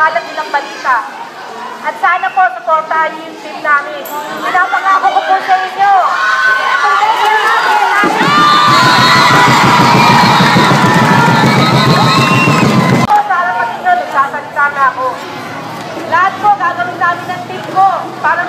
ipapakalat nilang balita. At sana po, supportahan niyo yung team namin. Pinapangako ko po sa inyo. Sa harapan ninyo, nagsasalita na ako. Lahat po, gagawin namin ng team ko para